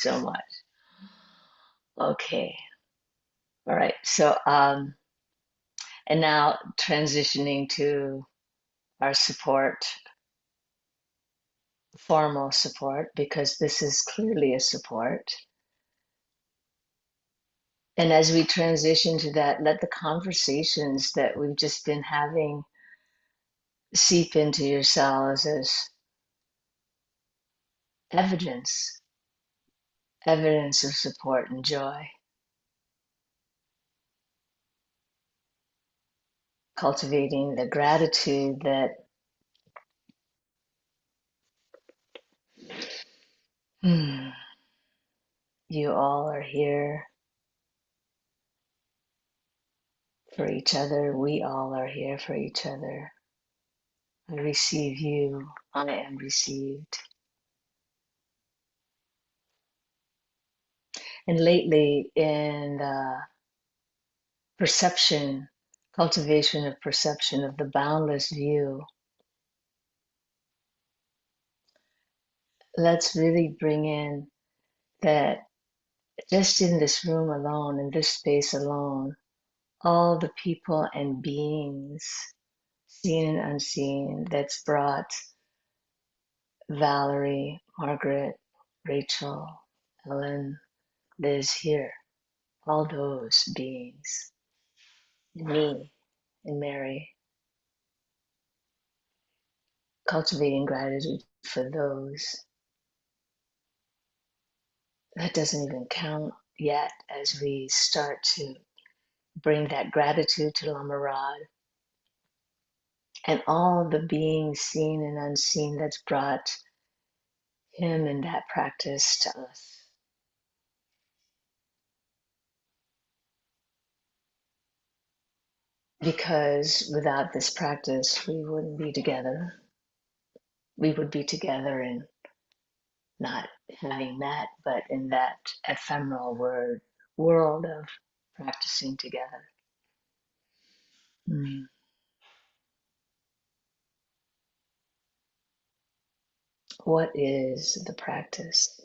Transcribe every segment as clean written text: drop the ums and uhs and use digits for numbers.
so much. Okay. All right. So, and now transitioning to our support, formal support, because this is clearly a support. And as we transition to that, let the conversations that we've just been having seep into yourselves as evidence, evidence of support and joy. Cultivating the gratitude that you all are here for each other. We all are here for each other. I receive you. I am received. And lately, in the perception, cultivation of perception of the boundless view, let's really bring in that just in this room alone, in this space alone, all the people and beings, seen and unseen, that's brought Valerie, Margaret, Rachel, Ellen, Liz here, all those beings, and me, and Mary, cultivating gratitude for those. That doesn't even count yet as we start to bring that gratitude to Lama Rod and all the beings seen and unseen that's brought him and that practice to us. Because without this practice, we wouldn't be together. We would be together in not having met, but in that ephemeral world of practicing together. Mm. What is the practice?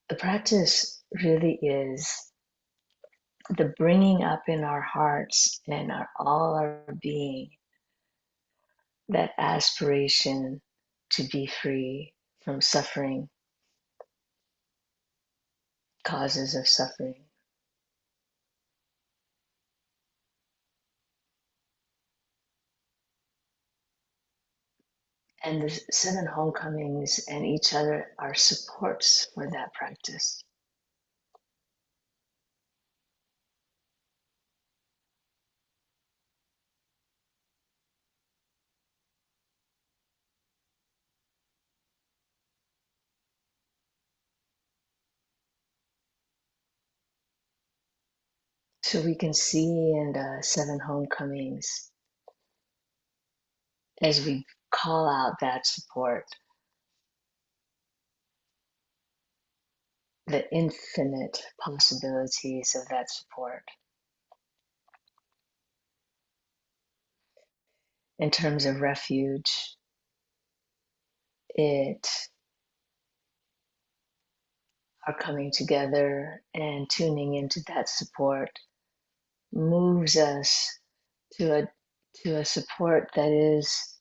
The practice really is the bringing up in our hearts and all our being that aspiration to be free from suffering, causes of suffering. And the 7 homecomings and each other are supports for that practice. So we can see in the 7 homecomings, as we call out that support, the infinite possibilities of that support in terms of refuge. It are coming together and tuning into that support moves us to a support that is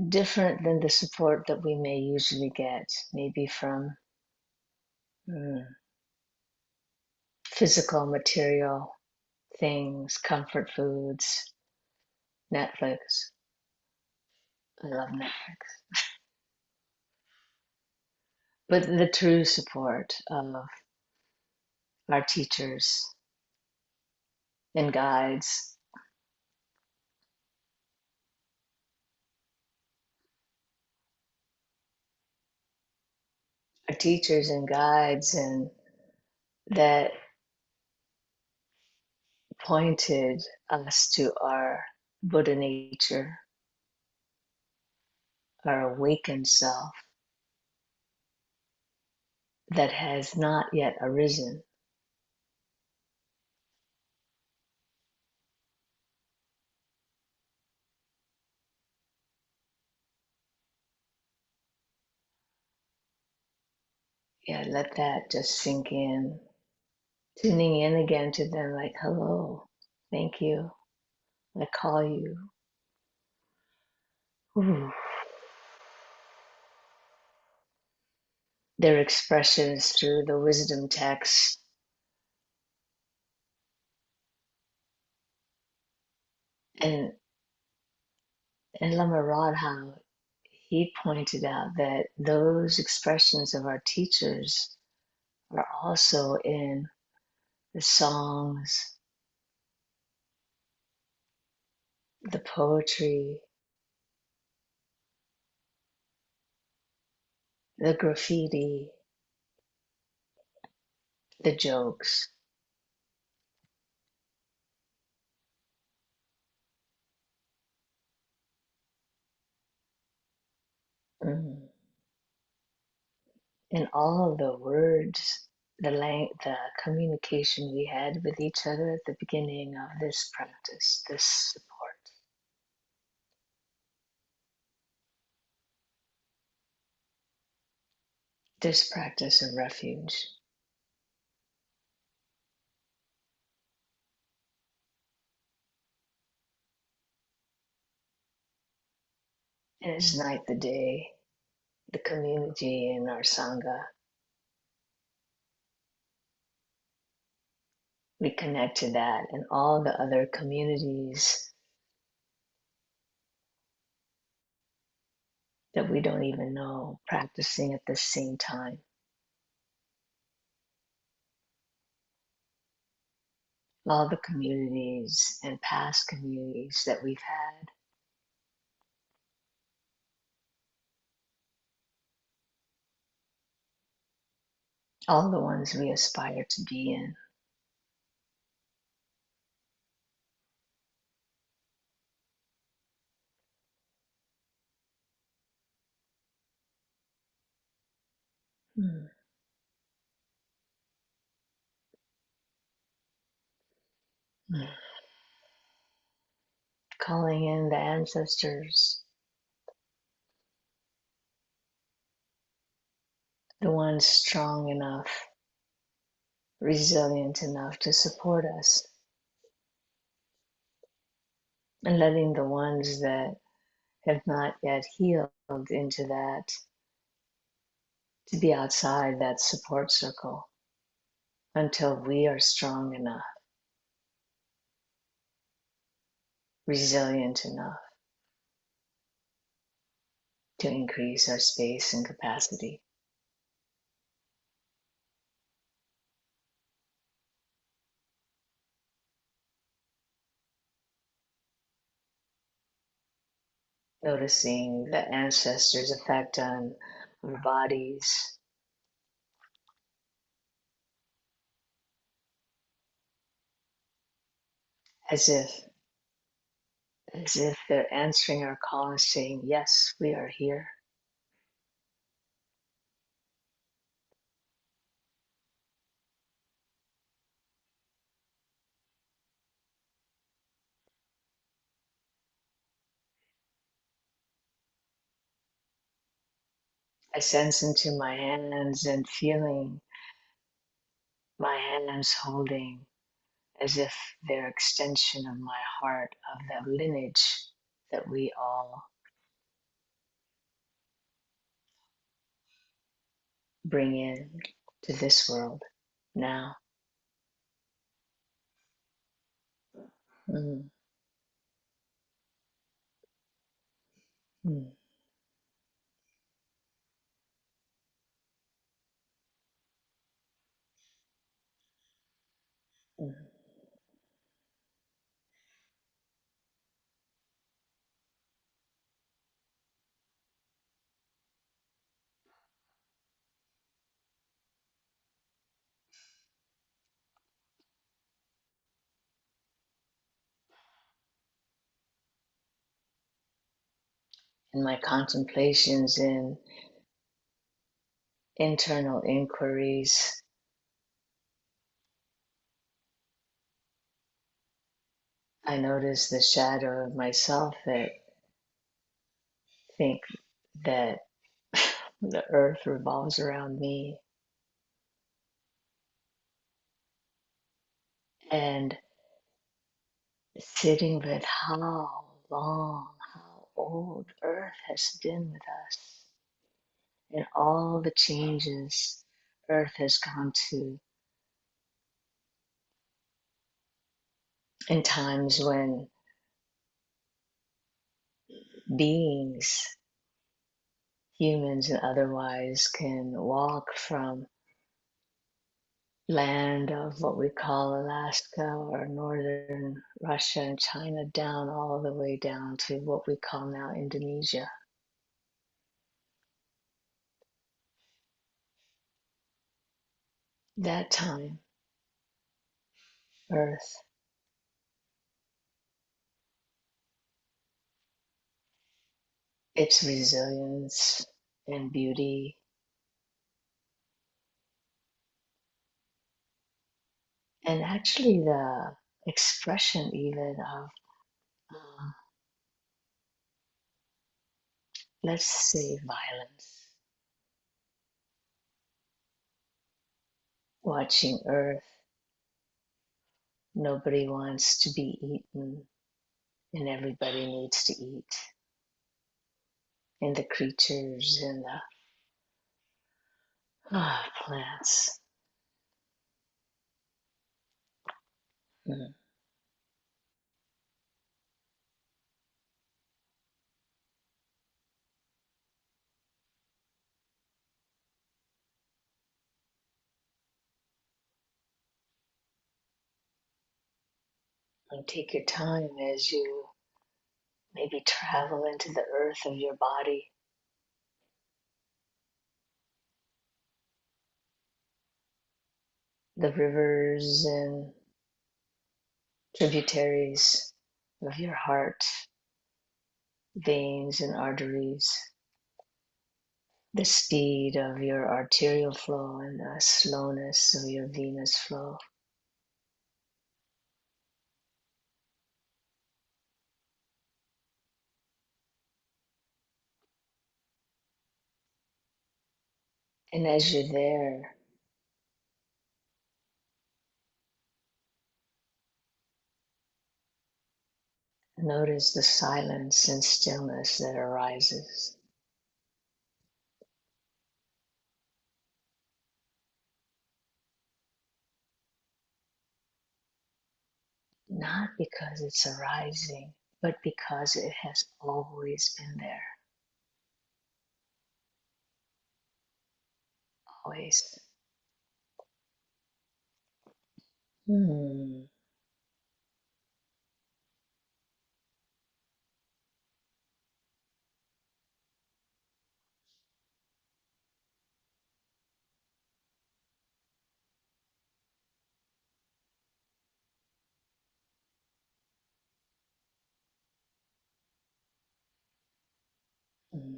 different than the support that we may usually get, maybe from physical, material things, comfort foods, Netflix. I love Netflix. But the true support of our teachers and guides, our teachers and guides, and that pointed us to our Buddha nature, our awakened self that has not yet arisen. Yeah, let that just sink in. Tuning in again to them like, hello, thank you, I call you. Ooh. Their expressions through the wisdom text. And Lama Rod, how he pointed out that those expressions of our teachers are also in the songs, the poetry, the graffiti, the jokes. Mm. And all of the words, the communication we had with each other at the beginning of this practice, this support, this practice of refuge. And it's night the day, the community in our Sangha. We connect to that and all the other communities that we don't even know practicing at the same time. All the communities and past communities that we've had. All the ones we aspire to be in. Hmm. Hmm. Calling in the ancestors, the ones strong enough, resilient enough to support us, and letting the ones that have not yet healed into that to be outside that support circle until we are strong enough, resilient enough to increase our space and capacity. Noticing the ancestors' effect on our bodies, as if they're answering our call and saying, yes, we are here. I sense into my hands and feeling my hands holding as if they're extension of my heart, of the lineage that we all bring in to this world now. Mm, mm, mm. In my contemplations and internal inquiries, I notice the shadow of myself that think that the earth revolves around me. and sitting with how long, how old Earth has been with us, and all the changes Earth has gone to in times when beings, humans and otherwise, can walk from land of what we call Alaska or northern Russia and China down all the way down to what we call now Indonesia. That time, Earth, its resilience and beauty, and actually the expression even of, uh, let's say, violence. Watching Earth, nobody wants to be eaten, and everybody needs to eat. And the creatures and the plants. Mm. And take your time as you maybe travel into the earth of your body, the rivers and tributaries of your heart, veins and arteries, the speed of your arterial flow and the slowness of your venous flow. And as you're there, notice the silence and stillness that arises. Not because it's arising, but because it has always been there. Always. Hmm. Hmm.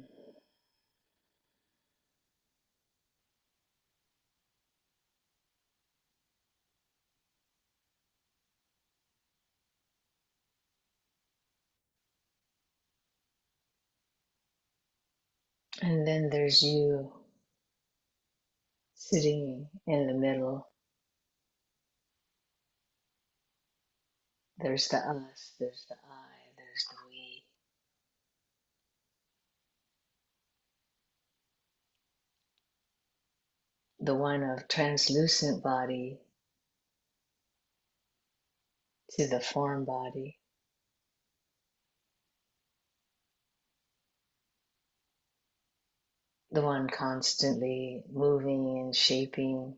And then there's you sitting in the middle. There's the us, there's the I, there's the we. The one of translucent body to the form body. The one constantly moving and shaping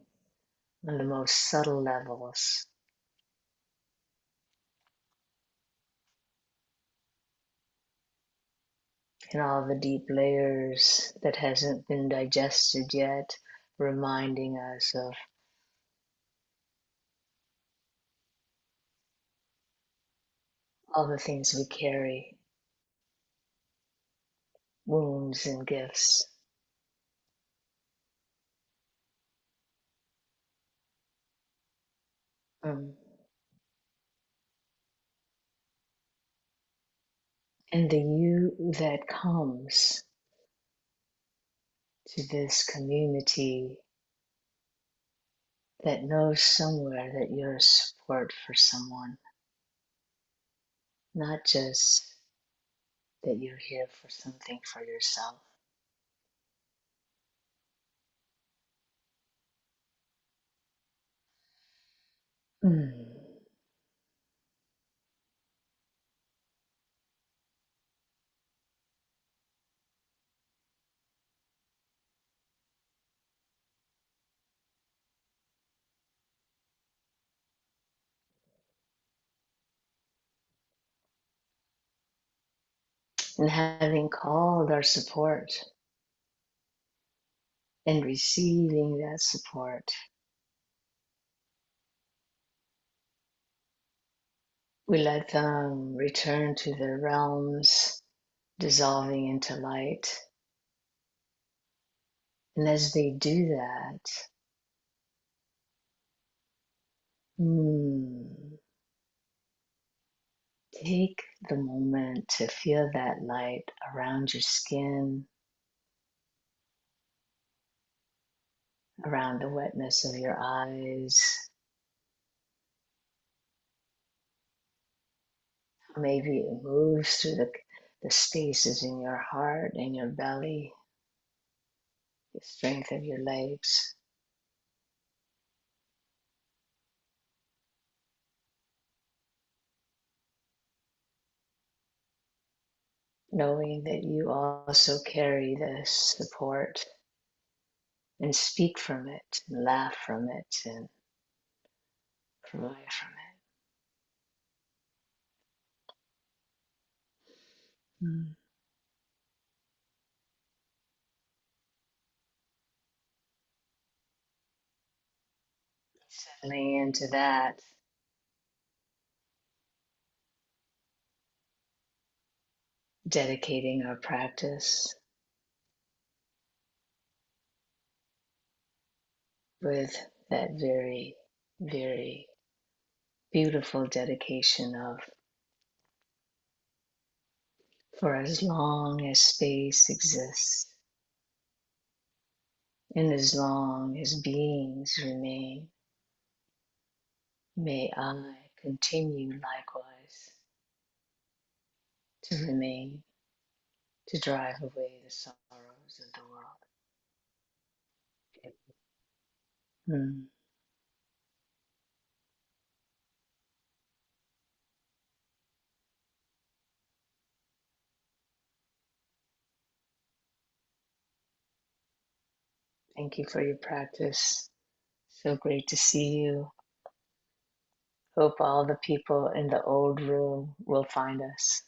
on the most subtle levels. And all the deep layers that hasn't been digested yet, reminding us of all the things we carry, wounds and gifts. Mm. And the you that comes to this community that knows somewhere that you're a support for someone, not just that you're here for something for yourself. Mm. And having called our support and receiving that support, we let them return to their realms, dissolving into light. And as they do that, take the moment to feel that light around your skin, around the wetness of your eyes. Maybe it moves through the spaces in your heart and your belly, the strength of your legs. Knowing that you also carry this support and speak from it, and laugh from it, and provide from it. Settling into that, dedicating our practice with that very, very beautiful dedication of, for as long as space exists and as long as beings remain, may I continue likewise to remain, to drive away the sorrows of the world. Mm. Thank you for your practice. So great to see you. Hope all the people in the old room will find us.